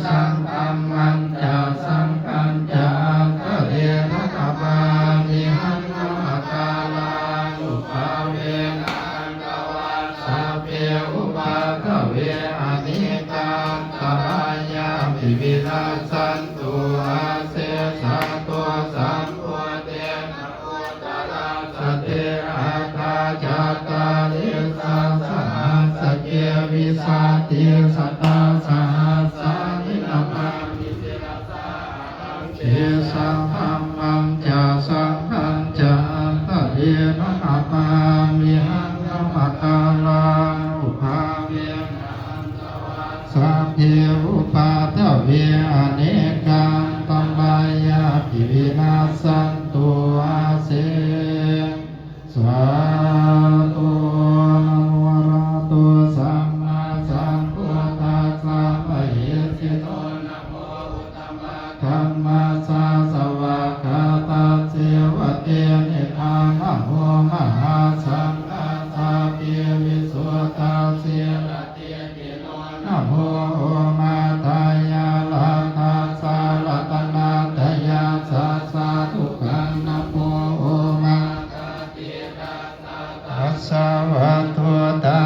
สังฆัมมัญจาสังฆัญจาคะเรนะกะปามิหังนมัคคาลานุภาเวนะกังวัสสัพเพอุปาทเวอนิตังตรายามิวินาสันตุอาเสสะตัวสัมโพเตนะโมตระสะเตอาตาจัตตาริสัสสะสะเกวิสัตติสัตตาสหัสสานินามามิเสนะสาเอสังฆัมมัญจาสังฆัญจาคะเรนะกะปามิหังนมัคคาลานุภาเวนะสัพเพอุปาทเวอเนกังตัมบายาปิวินาสันตุอาเสสาธุวะระโตสัมมาสัมพุทธัสสะมะเหสิโตนะโมอุตตมะธัมมาสาสวะคาตาเสวะเตนิทานะโมมหาสังฆาสาปิวิสุทธาเสระเตติโนนะโมโอมาทายาลาทัสสะรัตนาตยาสัสสะทุกขังนะโมโอมาทัสสะวะโตตา